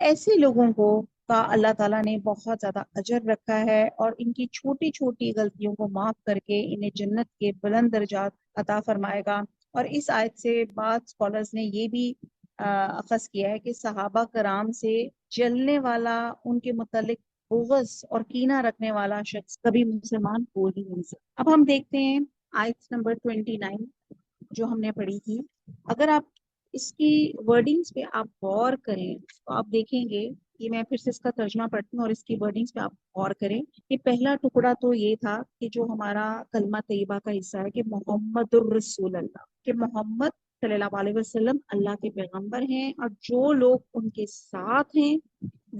ایسے لوگوں کو کا اللہ تعالیٰ نے بہت زیادہ اجر رکھا ہے، اور ان کی چھوٹی چھوٹی غلطیوں کو معاف کر کے انہیں جنت کے بلند درجات عطا فرمائے گا۔ اور اس آیت سے بعض اسکالرز نے یہ بھی اخذ کیا ہے کہ صحابہ کرام سے جلنے والا، ان کے متعلق بغض اور کینہ رکھنے والا شخص کبھی مسلمان ہو ہی نہیں سکتا۔ اب ہم دیکھتے ہیں آیت نمبر 29 جو ہم نے پڑھی تھی۔ اگر آپ اس کی ورڈنگز پہ آپ غور کریں تو آپ دیکھیں گے کہ میں پھر سے اس کا ترجمہ پڑھتی ہوں اور اس کی ورڈنگز پہ آپ غور کریں کہ پہلا ٹکڑا تو یہ تھا کہ جو ہمارا کلمہ طیبہ کا حصہ ہے کہ محمد الرسول اللہ، کہ محمد صلی اللہ علیہ وسلم اللہ کے پیغمبر ہیں، اور جو لوگ ان کے ساتھ ہیں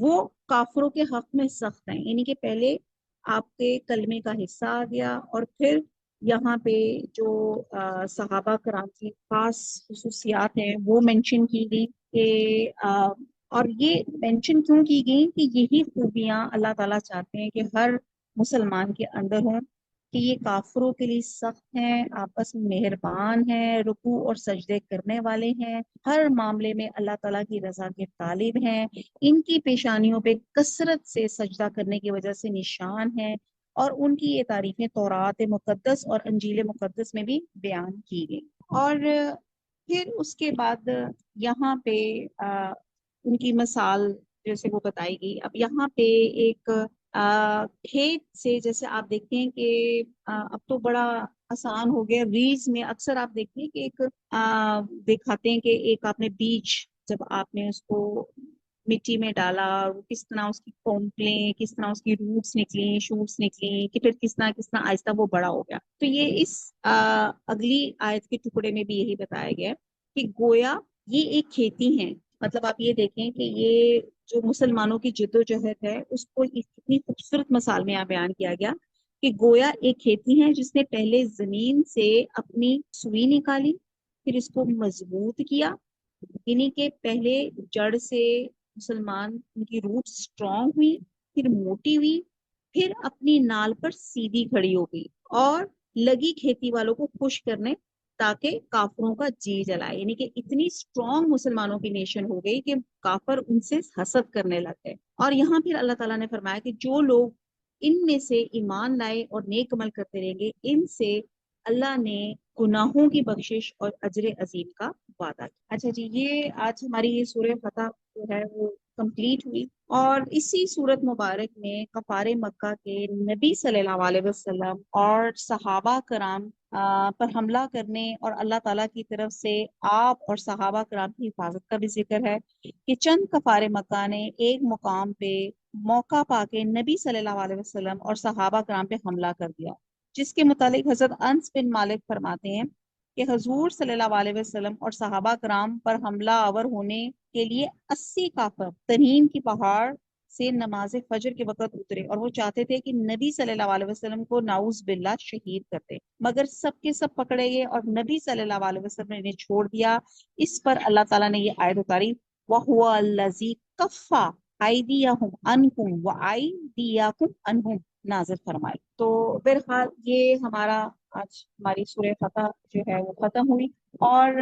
وہ کافروں کے حق میں سخت ہیں، یعنی کہ پہلے آپ کے کلمے کا حصہ آ گیا، اور پھر یہاں پہ جو صحابہ کرام کی خاص خصوصیات ہیں وہ مینشن کی گئی کہ اور یہ مینشن کیوں کی گئی کہ یہی خوبیاں اللہ تعالیٰ چاہتے ہیں کہ ہر مسلمان کے اندر ہوں، کہ یہ کافروں کے لیے سخت ہیں، آپس میں مہربان ہیں، رکوع اور سجدے کرنے والے ہیں، ہر معاملے میں اللہ تعالیٰ کی رضا کے طالب ہیں، ان کی پیشانیوں پہ کثرت سے سجدہ کرنے کی وجہ سے نشان ہے، اور ان کی یہ تعریفیں تورات مقدس اور انجیل مقدس میں بھی بیان کی گئی۔ اور پھر اس کے بعد یہاں پہ ان کی مثال جیسے وہ بتائی گئی۔ اب یہاں پہ ایک کھیت سے، جیسے آپ دیکھتے ہیں کہ اب تو بڑا آسان ہو گیا، ریلز میں اکثر آپ دیکھتے ہیں کہ ایک دکھاتے ہیں کہ ایک آپ نے بیج، جب آپ نے اس کو مٹی میں ڈالا، کس طرح اس کی کونپلیں، کس طرح اس کی روٹس نکلی، شوٹس نکلی، کہ پھر کس طرح آہستہ وہ بڑا ہو گیا۔ تو یہ اس اگلی آیت کے ٹکڑے میں بھی یہی بتایا گیا کہ گویا یہ ایک کھیتی ہے۔ مطلب آپ یہ دیکھیں کہ یہ جو مسلمانوں کی جد و جہد ہے اس کو اتنی خوبصورت مثال میں یہاں بیان کیا گیا کہ گویا ایک کھیتی ہے جس نے پہلے زمین سے اپنی سوئی نکالی، پھر اس کو مضبوط کیا، یعنی کہ پہلے جڑ سے مسلمان ان کی روٹ سٹرونگ ہوئی، پھر موٹی ہوئی، پھر اپنی نال پر سیدھی کھڑی ہو گئی، اور لگی کھیتی والوں کو خوش کرنے تاکہ کافروں کا جی جلائے، یعنی کہ اتنی سٹرونگ مسلمانوں کی نیشن ہو گئی کہ کافر ان سے حسد کرنے لگ گئے۔ اور یہاں پھر اللہ تعالیٰ نے فرمایا کہ جو لوگ ان میں سے ایمان لائے اور نیک عمل کرتے رہیں گے، ان سے اللہ نے گناہوں کی بخشش اور اجر عظیم کا وعدہ کیا۔ اچھا جی، یہ آج ہماری یہ سورہ فتح جو ہے وہ کمپلیٹ ہوئی، اور اسی سورت مبارک میں کفار مکہ کے نبی صلی اللہ علیہ وسلم اور صحابہ کرام پر حملہ کرنے اور اللہ تعالیٰ کی طرف سے آپ اور صحابہ کرام کی حفاظت کا بھی ذکر ہے کہ چند کفار مکہ نے ایک مقام پہ موقع پا کے نبی صلی اللہ علیہ وسلم اور صحابہ کرام پہ حملہ کر دیا، جس کے متعلق حضرت انس بن مالک فرماتے ہیں کہ حضور صلی اللہ علیہ وسلم اور صحابہ کرام پر حملہ آور ہونے کے لیے 80 کافر تنیم کی پہاڑ سے نماز فجر کے وقت اترے، اور وہ چاہتے تھے کہ نبی صلی اللہ علیہ وسلم کو نعوذ باللہ شہید کرتے، مگر سب کے سب پکڑے گئے اور نبی صلی اللہ علیہ وسلم نے انہیں چھوڑ دیا۔ اس پر اللہ تعالیٰ نے یہ آیت اتاری، وَهُوَ الَّذِي كَفَّ أَيْدِيَهُمْ عَنْكُمْ وَأَيْدِيَكُمْ عَنْهُمْ نازل فرمائے۔ تو بہرحال یہ ہمارا آج ہماری سورہ فتح جو ہے وہ ختم ہوئی، اور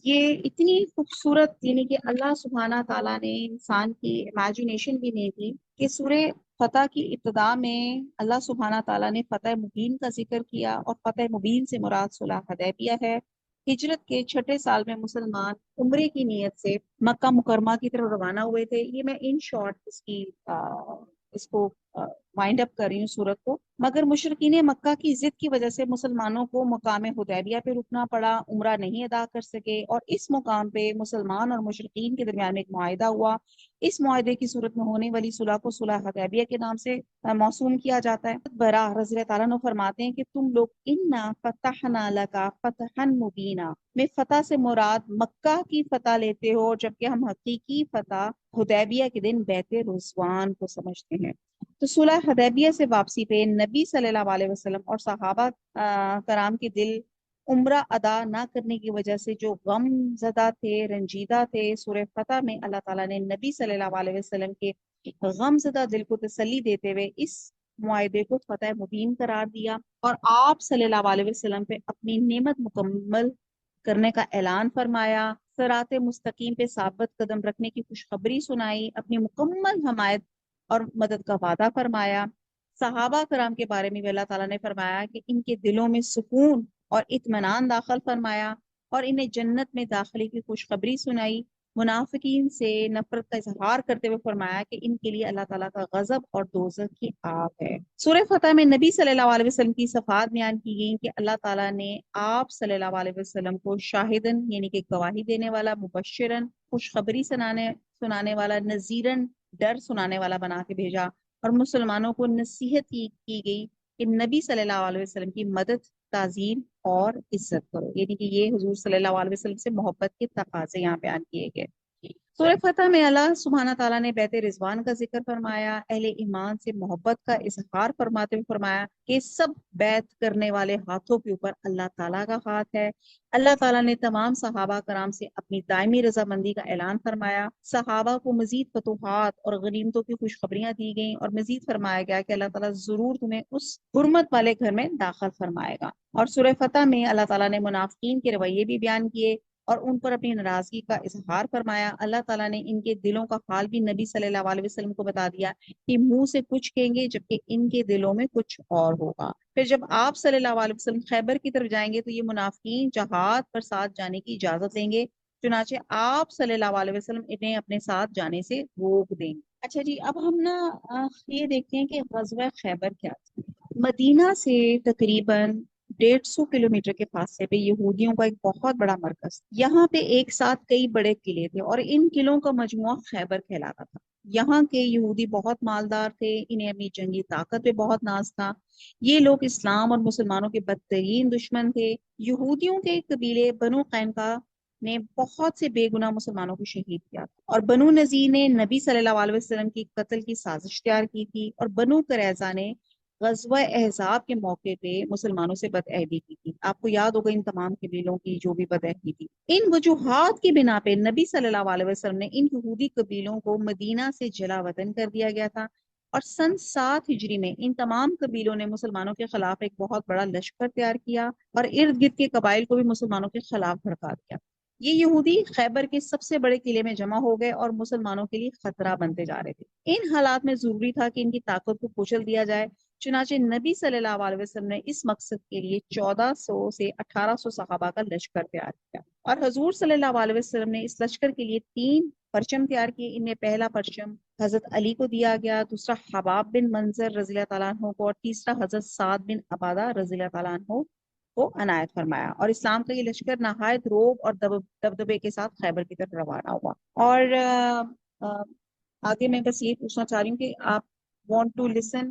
یہ اتنی خوبصورت، یعنی کہ اللہ سبحانہ تعالیٰ نے انسان کی امیجنیشن بھی نہیں تھی کہ سورہ فتح کی ابتدا میں اللہ سبحانہ تعالیٰ نے فتح مبین کا ذکر کیا، اور فتح مبین سے مراد صلح حدیبیہ ہے۔ ہجرت کے 6 سال میں مسلمان عمرے کی نیت سے مکہ مکرمہ کی طرف روانہ ہوئے تھے۔ یہ میں ان شارٹ اس کو وائنڈ اپ کر رہی ہوں صورت کو، مگر مشرکین مکہ کی ضد کی وجہ سے مسلمانوں کو مقام حدیبیہ پہ رکنا پڑا، عمرہ نہیں ادا کر سکے، اور اس مقام پہ مسلمان اور مشرکین کے درمیان میں ایک معاہدہ ہوا۔ اس معاہدے کی صورت میں ہونے والی صلح کو صلح حدیبیہ کے نام سے موسوم کیا جاتا ہے۔ برا رضی اللہ تعالیٰ عنہ فرماتے ہیں کہ تم لوگ انا فتحنا لکا فتحا مبینہ میں فتح سے مراد مکہ کی فتح لیتے ہو، جبکہ ہم حقیقی فتح حدیبیہ کے دن بیت رضوان کو سمجھتے ہیں۔ تو صلح حدیبیہ سے واپسی پہ نبی صلی اللہ علیہ وسلم اور صحابہ کرام کے دل عمرہ ادا نہ کرنے کی وجہ سے جو غم زدہ تھے، رنجیدہ تھے، سورہ فتح میں اللہ تعالیٰ نے نبی صلی اللہ علیہ وسلم کے غم زدہ دل کو تسلی دیتے ہوئے اس معاہدے کو فتح مبین قرار دیا، اور آپ صلی اللہ علیہ وسلم پہ اپنی نعمت مکمل کرنے کا اعلان فرمایا۔ صراط مستقیم پہ ثابت قدم رکھنے کی خوشخبری سنائی، اپنی مکمل حمایت اور مدد کا وعدہ فرمایا۔ صحابہ کرام کے بارے میں بھی اللہ تعالیٰ نے فرمایا کہ ان کے دلوں میں سکون اور اطمینان داخل فرمایا اور انہیں جنت میں داخلے کی خوشخبری سنائی۔ منافقین سے نفرت کا اظہار کرتے ہوئے فرمایا کہ ان کے لیے اللہ تعالیٰ کا غضب اور دوزخ کی آگ ہے۔ سورہ فتح میں نبی صلی اللہ علیہ وسلم کی صفات بیان کی گئی کہ اللہ تعالیٰ نے آپ صلی اللہ علیہ وسلم کو شاہدن یعنی کہ گواہی دینے والا، مبشرن خوشخبری سنانے والا، نذیرن ڈر سنانے والا بنا کے بھیجا، اور مسلمانوں کو نصیحت کی گئی کہ نبی صلی اللہ علیہ وسلم کی مدد، تعظیم اور عزت کرو، یعنی کہ یہ حضور صلی اللہ علیہ وسلم سے محبت کے تقاضے یہاں بیان کیے گئے۔ سورہ فتح میں اللہ سبحانہ تعالیٰ نے بیت رضوان کا ذکر فرمایا، اہل ایمان سے محبت کا اظہار فرماتے ہوئے فرمایا کہ سب بیعت کرنے والے ہاتھوں کے اوپر اللہ تعالیٰ کا ہاتھ ہے۔ اللہ تعالیٰ نے تمام صحابہ کرام سے اپنی دائمی رضامندی کا اعلان فرمایا۔ صحابہ کو مزید فتوحات اور غنیمتوں کی خوشخبریاں دی گئیں اور مزید فرمایا گیا کہ اللہ تعالیٰ ضرور تمہیں اس حرمت والے گھر میں داخل فرمائے گا۔ اور سورہ فتح میں اللہ تعالیٰ نے منافقین کے رویے بھی بیان کیے اور ان پر اپنی ناراضگی کا اظہار فرمایا۔ اللہ تعالیٰ نے ان کے دلوں کا حال بھی نبی صلی اللہ علیہ وسلم کو بتا دیا کہ منہ سے کچھ کہیں گے جبکہ ان کے دلوں میں کچھ اور ہوگا۔ پھر جب آپ صلی اللہ علیہ وسلم خیبر کی طرف جائیں گے تو یہ منافقین جہاد پر ساتھ جانے کی اجازت لیں گے، چنانچہ آپ صلی اللہ علیہ وسلم انہیں اپنے ساتھ جانے سے روک دیں گے۔ اچھا جی، اب ہم یہ دیکھتے ہیں کہ غزوہ خیبر کیا تھا۔ مدینہ سے تقریباً 150 کلومیٹر کے فاصلے پہ یہودیوں کا ایک بہت بڑا مرکز، یہاں پہ ایک ساتھ کئی بڑے قلعے تھے اور ان قلعوں کا مجموعہ خیبر کہلاتا تھا۔ یہاں کے یہودی بہت مالدار تھے، انہیں اپنی جنگی طاقت پہ بہت ناز تھا۔ یہ لوگ اسلام اور مسلمانوں کے بدترین دشمن تھے۔ یہودیوں کے قبیلے بنو قینقاع نے بہت سے بے گناہ مسلمانوں کو شہید کیا اور بنو نذیر نے نبی صلی اللہ علیہ وسلم کی قتل کی سازش تیار کی تھی، اور بنو قریظہ نے غزوہ احزاب کے موقع پہ مسلمانوں سے بدعہدی کی تھی۔ آپ کو یاد ہوگا ان تمام قبیلوں کی جو بھی بدعہدی تھی۔ ان وجوہات کی بنا پہ نبی صلی اللہ علیہ وسلم نے ان یہودی قبیلوں کو مدینہ سے جلا وطن کر دیا گیا تھا، اور سن 7 ہجری میں ان تمام قبیلوں نے مسلمانوں کے خلاف ایک بہت بڑا لشکر تیار کیا اور ارد گرد کے قبائل کو بھی مسلمانوں کے خلاف بھڑکا دیا۔ یہ یہودی خیبر کے سب سے بڑے قلعے میں جمع ہو گئے اور مسلمانوں کے لیے خطرہ بنتے جا رہے تھے۔ ان حالات میں ضروری تھا کہ ان کی طاقت کو کچل دیا جائے، چنانچہ نبی صلی اللہ علیہ وسلم نے اس مقصد کے لیے 1400 سے 1800 صحابہ کا لشکر تیار کیا، اور حضور صلی اللہ علیہ وسلم نے اس لشکر کے لیے 3 پرچم تیار کیے۔ ان میں پہلا پرچم حضرت علی کو دیا گیا، دوسرا حباب بن منظر رضی اللہ تعالیٰ عنہ کو، اور تیسرا حضرت سعد بن عبادہ رضی اللہ تعالیٰ عنہ کو عنایت فرمایا۔ اور اسلام کا یہ لشکر نہایت روب اور دبدبے کے ساتھ خیبر کی طرف روانہ ہوا۔ اور آگے میں بس یہ پوچھنا چاہ رہی ہوں کہ آپ وانٹ ٹو لسن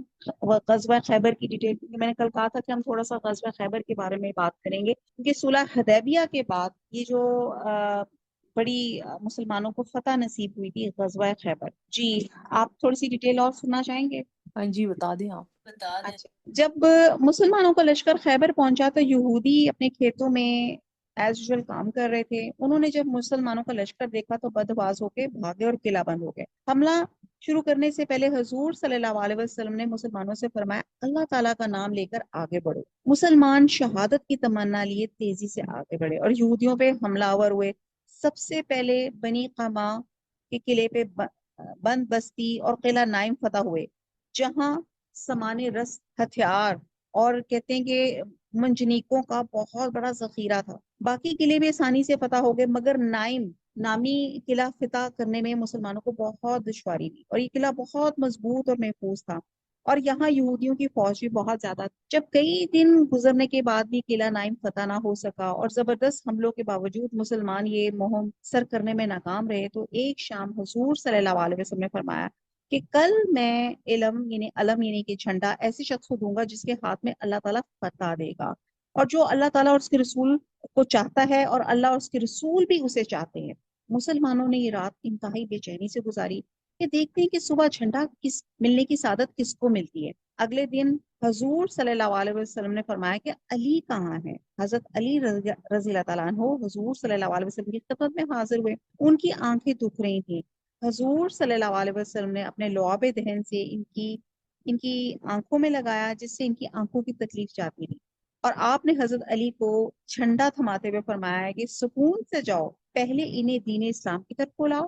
غزوہ خیبر کی ڈیٹیل، کیونکہ میں نے کل کہا تھا کہ ہم تھوڑا سا غزوہ خیبر کے بارے میں بات کریں گے، کیونکہ صلح حدیبیہ کے بعد یہ جو بڑی مسلمانوں کو فتح نصیب ہوئی تھی غزوہ خیبر۔ جی آپ تھوڑی سی ڈیٹیل اور سننا چاہیں گے؟ ہاں جی، بتا دیں آپ۔ اچھا، جب مسلمانوں کا لشکر خیبر پہنچا تو یہودی اپنے کھیتوں میں ایز یوزول کام کر رہے تھے۔ انہوں نے جب مسلمانوں کا لشکر دیکھا تو بدحواس ہو کے بھاگے اور قلعہ بند ہو گئے۔ حملہ شروع کرنے سے پہلے حضور صلی اللہ علیہ وسلم نے مسلمانوں سے فرمایا اللہ تعالیٰ کا نام لے کر آگے بڑھو۔ مسلمان شہادت کی تمنا لیے تیزی سے آگے بڑھے اور یہودیوں پہ حملہ آور ہوئے۔ سب سے پہلے بنی قمع کے قلعے پہ بند بستی اور قلعہ نائم فتح ہوئے، جہاں سامان رس، ہتھیار اور کہتے ہیں کہ منجنیکوں کا بہت بڑا ذخیرہ تھا۔ باقی قلعے بھی آسانی سے فتح ہو گئے، مگر نائم نامی قلعہ فتح کرنے میں مسلمانوں کو بہت دشواری ہوئی، اور یہ قلعہ بہت مضبوط اور محفوظ تھا، اور یہاں یہودیوں کی فوج بھی بہت زیادہ تھی۔ جب کئی دن گزرنے کے بعد بھی قلعہ نائم فتح نہ ہو سکا اور زبردست حملوں کے باوجود مسلمان یہ مہم سر کرنے میں ناکام رہے، تو ایک شام حضور صلی اللہ علیہ وسلم نے فرمایا کہ کل میں علم یعنی کہ جھنڈا ایسے شخص کو دوں گا جس کے ہاتھ میں اللہ تعالیٰ فتح دے گا، اور جو اللہ تعالیٰ اور اس کے رسول کو چاہتا ہے اور اللہ اور اس کے رسول بھی اسے چاہتے ہیں۔ مسلمانوں نے یہ رات انتہائی بے چینی سے گزاری کہ دیکھتے ہیں کہ صبح جھنڈا ملنے کی سعادت کس کو ملتی ہے۔ اگلے دن حضور صلی اللہ علیہ وسلم نے فرمایا کہ علی کہاں ہے؟ حضرت علی رضی اللہ تعالیٰ عنہ حضور صلی اللہ علیہ وسلم کی خدمت میں حاضر ہوئے۔ ان کی آنکھیں دکھ رہی تھیں۔ حضور صلی اللہ علیہ وسلم نے اپنے لعاب دہن سے ان کی آنکھوں میں لگایا، جس سے ان کی آنکھوں کی تکلیف جاتی رہی، اور آپ نے حضرت علی کو جھنڈا تھماتے ہوئے فرمایا ہے کہ سکون سے جاؤ، پہلے انہیں دین اسلام کی طرف بلاؤ،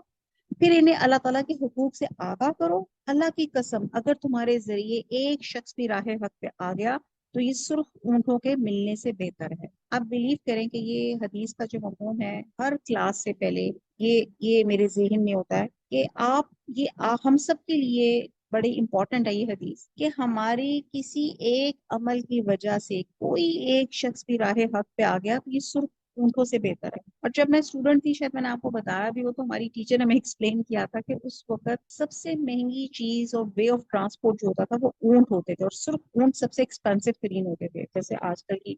پھر انہیں اللہ تعالیٰ کے حقوق سے آگاہ کرو۔ اللہ کی قسم اگر تمہارے ذریعے ایک شخص بھی راہ حق پہ آ گیا تو یہ سرخ اونٹوں کے ملنے سے بہتر ہے۔ آپ بلیو کریں کہ یہ حدیث کا جو مفہوم ہے، ہر کلاس سے پہلے یہ میرے ذہن میں ہوتا ہے کہ ہم سب کے لیے بڑی امپورٹنٹ ہے یہ حدیث، کہ ہماری کسی ایک عمل کی وجہ سے کوئی ایک شخص بھی راہ حق پہ آ گیا تو یہ سرخ اونٹوں سے بہتر ہے۔ اور جب میں اسٹوڈنٹ تھی، شاید میں نے آپ کو بتایا بھی ہو، تو ہماری ٹیچر نے ہمیں ایکسپلین کیا تھا کہ اس وقت سب سے مہنگی چیز اور وے آف ٹرانسپورٹ جو ہوتا تھا وہ اونٹ ہوتے تھے، اور صرف اونٹ سب سے ایکسپینسو ترین ہوتے تھے، جیسے آج کل کی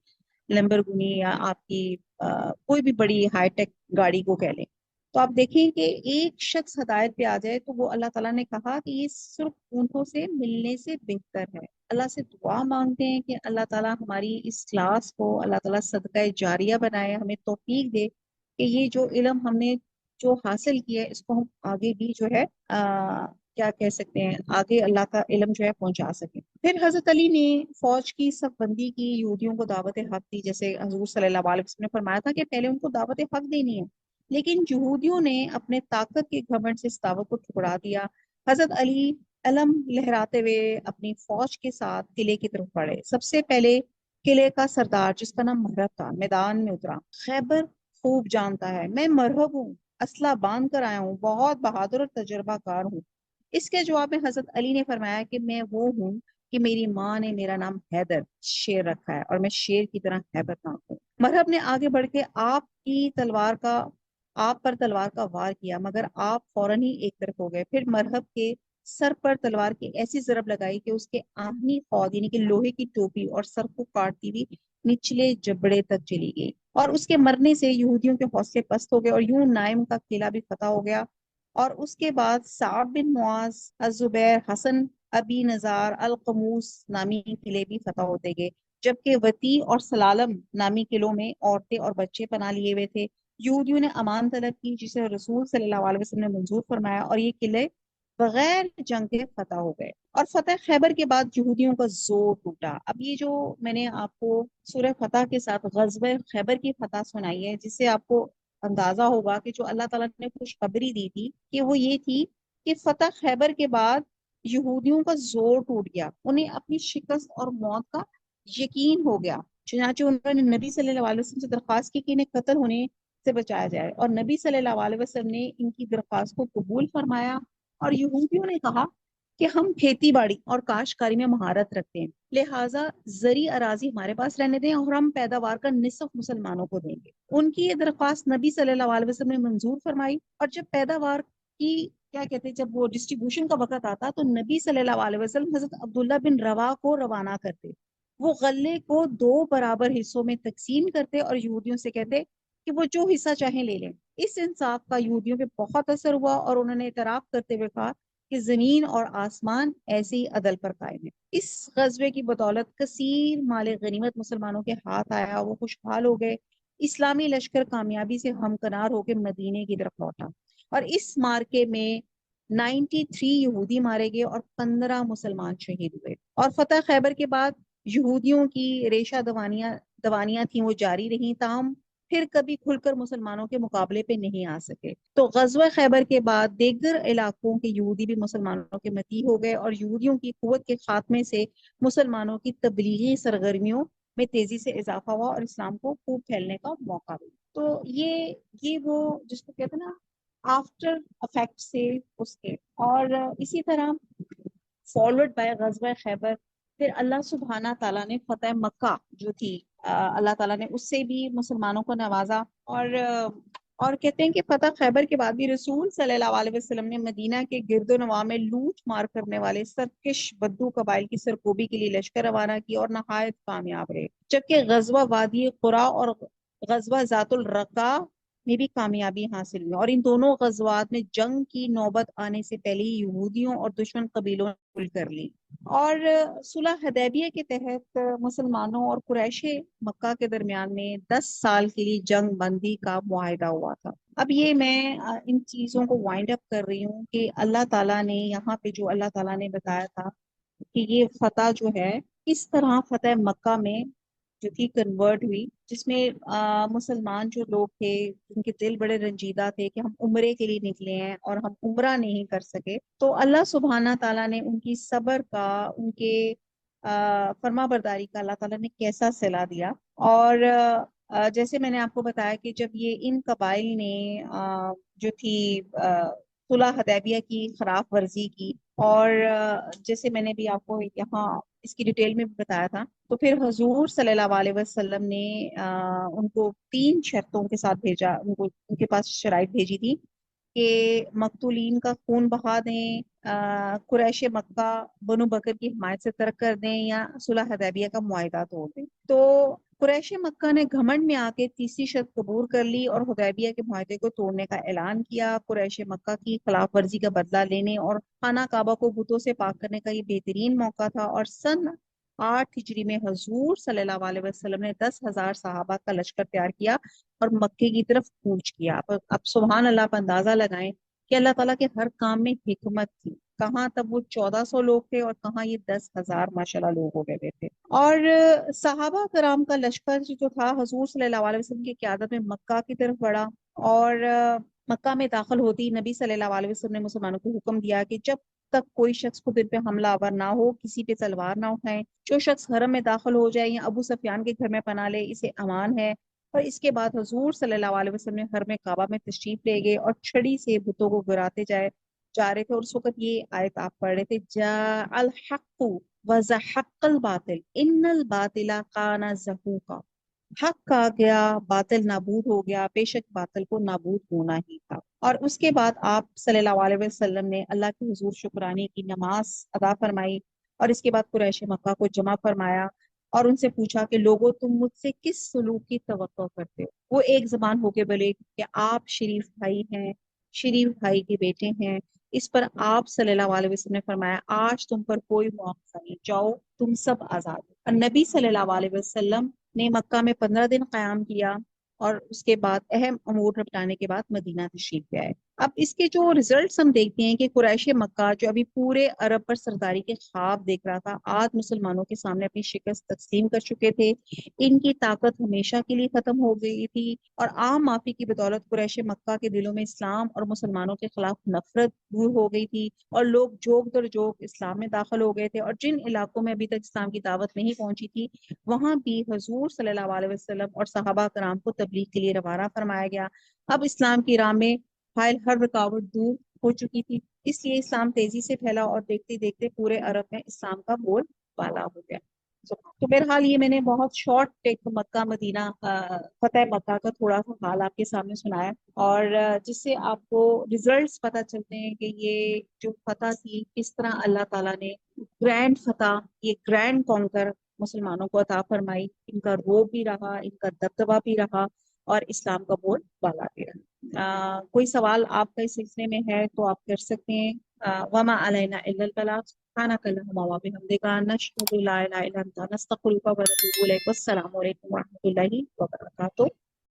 لمبرگنی یا آپ کی کوئی بھی بڑی ہائی ٹیک گاڑی کو کہہ لیں۔ تو آپ دیکھیں کہ ایک شخص ہدایت پہ آ جائے تو وہ اللہ تعالیٰ نے کہا کہ یہ صرف اونٹوں سے ملنے سے بہتر ہے۔ اللہ سے دعا مانگتے ہیں کہ اللہ تعالیٰ ہماری اس کلاس کو اللہ تعالیٰ صدقہ جاریہ بنائے، ہمیں توفیق دے کہ یہ جو علم ہم نے جو حاصل کیا ہے اس کو ہم آگے بھی جو ہے کیا کہہ سکتے ہیں، آگے اللہ کا علم جو ہے پہنچا سکیں۔ پھر حضرت علی نے فوج کی صف بندی کی، یہودیوں کو دعوت حق دی، جیسے حضور صلی اللہ علیہ وسلم نے فرمایا تھا کہ پہلے ان کو دعوت حق دینی ہے، لیکن یہودیوں نے اپنے طاقت کے گھمنڈ سے اس دعوت کو ٹھکرا دیا۔ حضرت علی علم لہراتے ہوئے اپنی فوج کے ساتھ قلعے کی طرف بڑھے۔ سب سے پہلے قلعے کا سردار جس کا نام مرہب تھا میدان میں اترا۔ خیبر خوب جانتا ہے میں مرہب ہوں، اسلحہ باندھ کر آیا ہوں، بہت بہادر اور تجربہ کار ہوں۔ اس کے جواب میں حضرت علی نے فرمایا کہ میں وہ ہوں کہ میری ماں نے میرا نام حیدر شیر رکھا ہے اور میں شیر کی طرح ہیبت ناک ہوں۔ مرہب نے آگے بڑھ کے آپ پر تلوار کا وار کیا، مگر آپ فوراً ہی ایک طرف ہو گئے۔ پھر مرہب کے سر پر تلوار کی ایسی ضرب لگائی کہ اس کے آہنی خود یعنی کہ لوہے کی ٹوپی اور سر کو کاٹتی ہوئی نچلے جبڑے تک چلی گئی، اور اس کے مرنے سے یہودیوں کے حوصلے پست ہو گئے، اور یوں نائم کا قلعہ بھی فتح ہو گیا۔ اور اس کے بعد صعب بن معاذ، الزبیر، حسن ابی نزار، القموس نامی قلعے بھی فتح ہوتے گئے، جبکہ وطی اور سلالم نامی قلعوں میں عورتیں اور بچے پناہ لیے ہوئے تھے۔ یہودیوں نے امان طلب کی جسے رسول صلی اللہ علیہ وسلم نے منظور فرمایا، اور یہ قلعے بغیر جنگ کے فتح ہو گئے۔ اور فتح خیبر کے بعد یہودیوں کا زور ٹوٹا۔ اب یہ جو میں نے آپ کو سورہ فتح کے ساتھ غزوہ خیبر کی فتح سنائی ہے، جس سے آپ کو اندازہ ہوگا کہ جو اللہ تعالیٰ نے خوشخبری دی تھی کہ وہ یہ تھی کہ فتح خیبر کے بعد یہودیوں کا زور ٹوٹ گیا، انہیں اپنی شکست اور موت کا یقین ہو گیا، چنانچہ انہوں نے نبی صلی اللہ علیہ وسلم سے درخواست کی کہ انہیں قتل ہونے سے بچایا جائے، اور نبی صلی اللہ علیہ وسلم نے ان کی درخواست کو قبول فرمایا۔ اور یہودیوں نے کہا کہ ہم کھیتی باڑی اور کاشتکاری میں مہارت رکھتے ہیں، لہٰذا زرعی اراضی ہمارے پاس رہنے دیں اور ہم پیداوار کا نصف مسلمانوں کو دیں گے۔ ان کی یہ درخواست نبی صلی اللہ علیہ وسلم نے منظور فرمائی، اور جب پیداوار کی کیا کہتے ہیں جب وہ ڈسٹریبیوشن کا وقت آتا تو نبی صلی اللہ علیہ وسلم حضرت عبداللہ بن روا کو روانہ کرتے، وہ غلے کو 2 برابر حصوں میں تقسیم کرتے اور یہودیوں سے کہتے کہ وہ جو حصہ چاہیں لے لیں۔ اس انصاف کا یہودیوں پہ بہت اثر ہوا، اور انہوں نے اعتراف کرتے ہوئے کہا کہ زمین اور آسمان ایسے ہی عدل پر قائم ہے۔ اس غزوے کی بدولت کثیر مال غنیمت مسلمانوں کے ہاتھ آیا، وہ خوشحال ہو گئے۔ اسلامی لشکر کامیابی سے ہمکنار ہو کے مدینے کی طرف لوٹا، اور اس مارکے میں 93 یہودی مارے گئے اور 15 مسلمان شہید ہوئے۔ اور فتح خیبر کے بعد یہودیوں کی ریشہ دوانیاں تھیں، وہ جاری رہیں، تاہم پھر کبھی کھل کر مسلمانوں کے مقابلے پہ نہیں آ سکے۔ تو غزوہ خیبر کے بعد دیگر علاقوں کے یہودی بھی مسلمانوں کے مطیع ہو گئے، اور یہودیوں کی قوت کے خاتمے سے مسلمانوں کی تبلیغی سرگرمیوں میں تیزی سے اضافہ ہوا اور اسلام کو خوب پھیلنے کا موقع ملا۔ تو یہ وہ جس کو کہتے ہیں نا آفٹر افیکٹ سے اس کے، اور اسی طرح فالوڈ بائی غزوہ خیبر پھر اللہ سبحانہ تعالیٰ نے فتح مکہ جو تھی، اللہ تعالیٰ نے اس سے بھی مسلمانوں کو نوازا، اور کہتے ہیں کہ فتح خیبر کے بعد بھی رسول صلی اللہ علیہ وسلم نے مدینہ کے گرد و نواح میں لوٹ مار کرنے والے سرکش بدو قبائل کی سرکوبی کے لیے لشکر روانہ کی اور نہایت کامیاب رہے، جبکہ غزوہ وادی قرا اور غزوہ ذات الرقا میں بھی کامیابی حاصل ہوئی، اور ان دونوں غزوات میں جنگ کی نوبت آنے سے پہلے ہی یہودیوں اور دشمن قبیلوں نے کل کر لی۔ اور صلح حدیبیہ کے تحت مسلمانوں اور قریش مکہ کے درمیان میں 10 سال کے لیے جنگ بندی کا معاہدہ ہوا تھا۔ اب یہ میں ان چیزوں کو وائنڈ اپ کر رہی ہوں کہ اللہ تعالیٰ نے یہاں پہ جو اللہ تعالیٰ نے بتایا تھا کہ یہ فتح جو ہے کس طرح فتح مکہ میں جو تھی کنورٹ ہوئی، جس میں مسلمان جو لوگ تھے ان کے دل بڑے رنجیدہ تھے کہ ہم عمرے کے لیے نکلے ہیں اور ہم عمرہ نہیں کر سکے، تو اللہ سبحانہ تعالیٰ نے ان کی صبر کا، ان کے فرما برداری کا اللہ تعالیٰ نے کیسا صلہ دیا۔ اور جیسے میں نے آپ کو بتایا کہ جب یہ ان قبائل نے جو تھی صلح حدیبیہ کی خلاف ورزی کی، اور جیسے میں نے بھی آپ کو یہاں اس کی ڈیٹیل میں بھی بتایا تھا، تو پھر حضور صلی اللہ علیہ وسلم نے ان کو 3 شرطوں کے ساتھ بھیجا، ان کے پاس شرائط بھیجی تھی کہ مقتولین کا خون بہا دیں، قریش مکہ بنو بکر کی حمایت سے ترک کر دیں، یا صلح حدیبیہ کا معاہدہ توڑ دیں۔ تو قریش مکہ نے گھمنڈ میں آ کے تیسری شرط قبول کر لی اور حدیبیہ کے معاہدے کو توڑنے کا اعلان کیا۔ قریش مکہ کی خلاف ورزی کا بدلہ لینے اور خانہ کعبہ کو بتوں سے پاک کرنے کا یہ بہترین موقع تھا، اور سن 8 ہجری میں حضور صلی اللہ علیہ وسلم نے 10,000 صحابہ کا لشکر تیار کیا اور مکے کی طرف کوچ کیا۔ اب سبحان اللہ، آپ اندازہ لگائیں کہ اللہ تعالیٰ کے ہر کام میں حکمت تھی، کہاں تب وہ 1400 لوگ تھے اور کہاں یہ 10,000 ماشاءاللہ لوگ ہو گئے تھے۔ اور صحابہ کرام کا لشکر جو تھا حضور صلی اللہ علیہ وسلم کی قیادت میں مکہ کی طرف بڑھا، اور مکہ میں داخل ہوتی نبی صلی اللہ علیہ وسلم نے مسلمانوں کو حکم دیا کہ جب تک کوئی شخص خود ان پہ حملہ آور نہ ہو، کسی پہ تلوار نہ اٹھائیں، جو شخص حرم میں داخل ہو جائے یا ابو سفیان کے گھر میں پناہ لے اسے امان ہے۔ اور اس کے بعد حضور صلی اللہ علیہ وسلم نے حرم کعبہ میں تشریف لے گئے اور چھڑی سے بتوں کو گراتے جا رہے تھے، اور اس وقت یہ آیت آپ پڑھ رہے تھے، جاء الحق وزحق الباطل ان الباطل کان زہوقا، حق آ گیا، باطل نابود ہو گیا، بے شک باطل کو نابود ہونا ہی تھا۔ اور اس کے بعد آپ صلی اللہ علیہ وسلم نے اللہ کے حضور شکرانے کی نماز ادا فرمائی، اور اس کے بعد قریش مکہ کو جمع فرمایا اور ان سے پوچھا کہ لوگوں تم مجھ سے کس سلوک کی توقع کرتے ہو؟ وہ ایک زبان ہو کے بولے کہ آپ شریف بھائی ہیں، شریف بھائی کے بیٹے ہیں۔ اس پر آپ صلی اللہ علیہ وسلم نے فرمایا آج تم پر کوئی مواخذہ نہیں، جاؤ تم سب آزاد ہو۔ اور نبی صلی اللہ علیہ وسلم نے مکہ میں 15 دن قیام کیا، اور اس کے بعد اہم امور نپٹانے کے بعد مدینہ تشریف لے آئے۔ اب اس کے جو ریزلٹس ہم دیکھتے ہیں کہ قریش مکہ جو ابھی پورے عرب پر سرداری کے خواب دیکھ رہا تھا، آج مسلمانوں کے سامنے اپنی شکست تقسیم کر چکے تھے، ان کی طاقت ہمیشہ کے لیے ختم ہو گئی تھی، اور عام معافی کی بدولت قریش مکہ کے دلوں میں اسلام اور مسلمانوں کے خلاف نفرت دور ہو گئی تھی، اور لوگ جوک در جوک اسلام میں داخل ہو گئے تھے، اور جن علاقوں میں ابھی تک اسلام کی دعوت نہیں پہنچی تھی وہاں بھی حضور صلی اللہ علیہ وسلم اور صحابہ کرام کو تبلیغ کے لیے روانہ فرمایا گیا۔ اب اسلام کی راہ میں حائل ہر رکاوٹ دور ہو چکی تھی، اس لیے اسلام تیزی سے پھیلا اور دیکھتے دیکھتے پورے عرب میں اسلام کا بول بالا ہو گیا۔ تو بہرحال یہ میں نے بہت شارٹ ایک مکہ مدینہ فتح مکہ کا تھوڑا سا حال آپ کے سامنے سنایا، اور جس سے آپ کو ریزلٹس پتہ چلتے ہیں کہ یہ جو فتح تھی کس طرح اللہ تعالیٰ نے گرینڈ فتح، یہ گرینڈ کانکر مسلمانوں کو عطا فرمائی، ان کا روب بھی رہا، ان کا دبدبہ بھی رہا، اور اسلام کا بول بالا بھی رہا۔ کوئی سوال آپ کا اس سلسلے میں ہے تو آپ کر سکتے ہیں۔ وما علینا الا البلاغ، سبحانک اللہم وبحمدک، نشہد لا الہ الا انت، نستغفرک ونتوب الیک۔ والسلام علیکم ورحمۃ اللہ وبرکاتہ۔